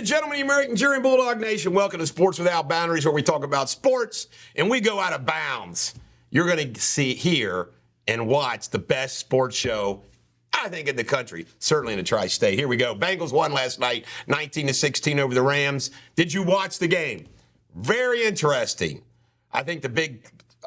and gentlemen, the American Jury and Bulldog Nation, welcome to Sports Without Boundaries, where we talk about sports and we go out of bounds. You're going to hear and watch the best sports show, I think, in the country, certainly in the tri-state. Here we go. Bengals won last night, 19-16 over the Rams. Did you watch the game? Very interesting. I think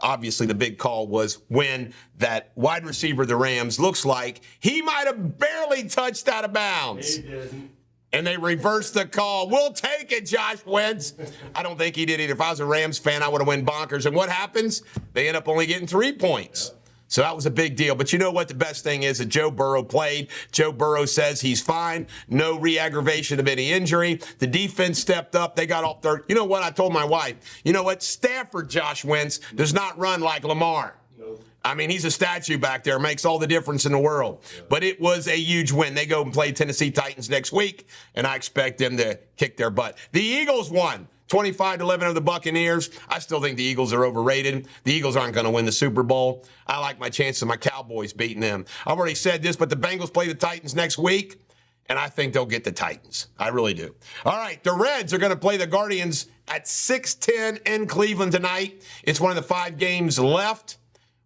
obviously the big call was when that wide receiver of the Rams looks like he might have barely touched out of bounds. He didn't. And they reversed the call. We'll take it, Josh Wentz. I don't think he did either. If I was a Rams fan, I would have went bonkers. And what happens? They end up only getting 3 points. Yep. So that was a big deal. But you know what? The best thing is that Joe Burrow played. Joe Burrow says he's fine. No re-aggravation of any injury. The defense stepped up. They got off third. You know what? I told my wife, you know what? Stafford, Josh Wentz, does not run like Lamar. Nope. I mean, he's a statue back there. Makes all the difference in the world. Yeah. But it was a huge win. They go and play Tennessee Titans next week, and I expect them to kick their butt. The Eagles won 25-11 over the Buccaneers. I still think the Eagles are overrated. The Eagles aren't going to win the Super Bowl. I like my chances of my Cowboys beating them. I've already said this, but the Bengals play the Titans next week, and I think they'll get the Titans. I really do. All right, the Reds are going to play the Guardians at 6:10 in Cleveland tonight. It's one of the 5 games left.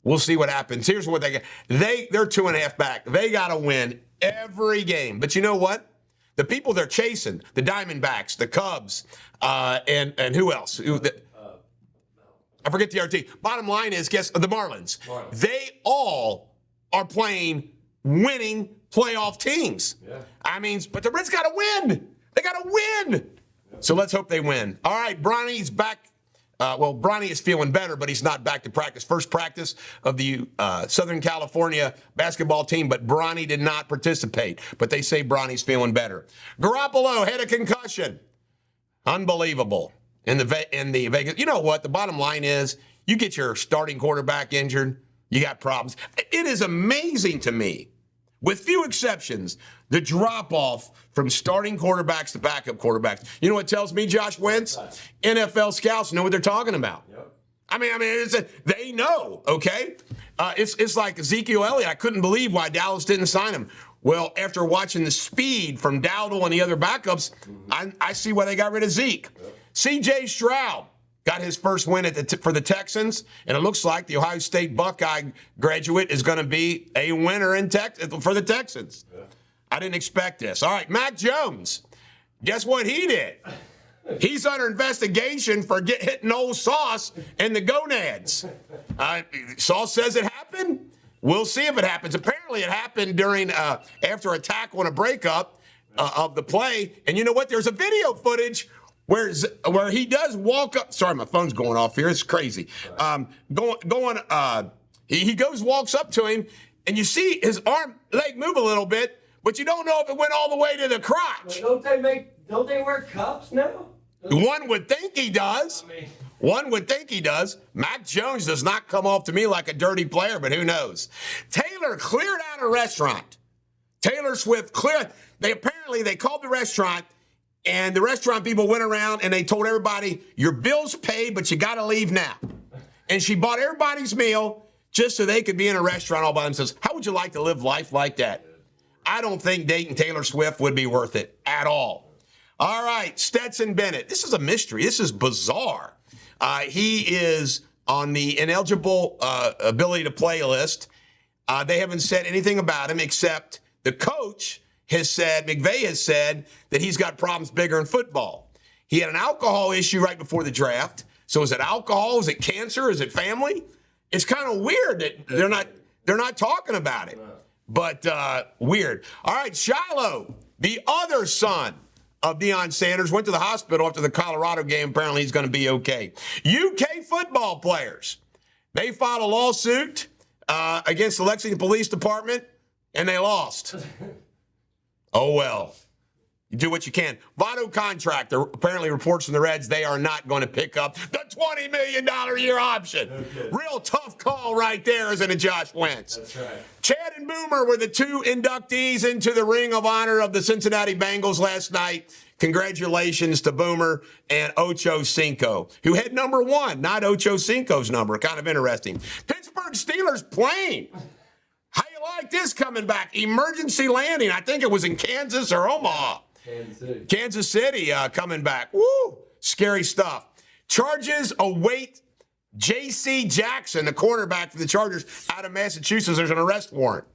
We'll see what happens. Here's what they get. They're 2.5 back. They got to win every game. But you know what? The people they're chasing, the Diamondbacks, the Cubs, and who else? I forget the RT. Bottom line is, guess the Marlins. They all are playing winning playoff teams. Yeah. I mean, but the Reds got to win. They got to win. Yeah. So let's hope they win. All right, Bronny's back. Bronny is feeling better, but he's not back to practice. First practice of the Southern California basketball team, but Bronny did not participate. But they say Bronny's feeling better. Garoppolo had a concussion. Unbelievable. In the Vegas. You know what? The bottom line is, you get your starting quarterback injured, you got problems. It is amazing to me, with few exceptions, the drop-off from starting quarterbacks to backup quarterbacks. You know what tells me, Josh Wentz? NFL scouts know what they're talking about. Yep. I mean, they know, okay? It's like Ezekiel Elliott. I couldn't believe why Dallas didn't sign him. Well, after watching the speed from Dowdle and the other backups, I see why they got rid of Zeke. Yep. C.J. Stroud got his first win for the Texans, and it looks like the Ohio State Buckeye graduate is going to be a winner for the Texans. Yeah. I didn't expect this. All right, Mac Jones. Guess what he did? He's under investigation for hitting old Sauce in the gonads. Sauce says it happened. We'll see if it happens. Apparently it happened after a tackle and a breakup of the play. And you know what? There's a video footage where he does walk up. Sorry, my phone's going off here. It's crazy. He walks up to him, and you see his leg move a little bit, but you don't know if it went all the way to the crotch. Well, don't they wear cups now? One would think he does. One would think he does. Mac Jones does not come off to me like a dirty player, but who knows? Taylor cleared out a restaurant. Taylor Swift cleared. They called the restaurant, and the restaurant people went around and they told everybody, your bill's paid, but you got to leave now. And she bought everybody's meal just so they could be in a restaurant all by themselves. How would you like to live life like that? I don't think dating Taylor Swift would be worth it at all. All right, Stetson Bennett. This is a mystery. This is bizarre. He is on the ineligible ability to play list. They haven't said anything about him except the coach McVay has said that he's got problems bigger in football. He had an alcohol issue right before the draft. So is it alcohol? Is it cancer? Is it family? It's kind of weird that they're not talking about it. But weird. All right, Shilo, the other son of Deion Sanders, went to the hospital after the Colorado game. Apparently he's going to be okay. UK football players, they filed a lawsuit against the Lexington Police Department, and they lost. Oh, well. You do what you can. Votto contract. There apparently reports from the Reds they are not going to pick up the $20 million a year option. Okay. Real tough call right there, isn't it, Josh Wentz? That's right. Chad and Boomer were the 2 inductees into the Ring of Honor of the Cincinnati Bengals last night. Congratulations to Boomer and OchoCinco, who had number 1, not OchoCinco's number. Kind of interesting. Pittsburgh Steelers plane. How you like this coming back? Emergency landing. I think it was in Kansas or Omaha. Kansas City coming back. Woo! Scary stuff. Charges await J.C. Jackson, the cornerback for the Chargers out of Massachusetts. There's an arrest warrant.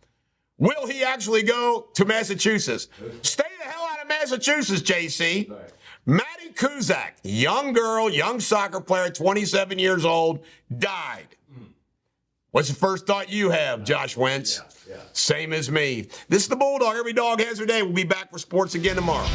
Will he actually go to Massachusetts? Stay the hell out of Massachusetts, J.C. Maddy Cusack, young girl, young soccer player, 27 years old, died. What's the first thought you have, Josh Wentz? Yeah. Same as me. This is the Bulldog. Every dog has her day. We'll be back for sports again tomorrow.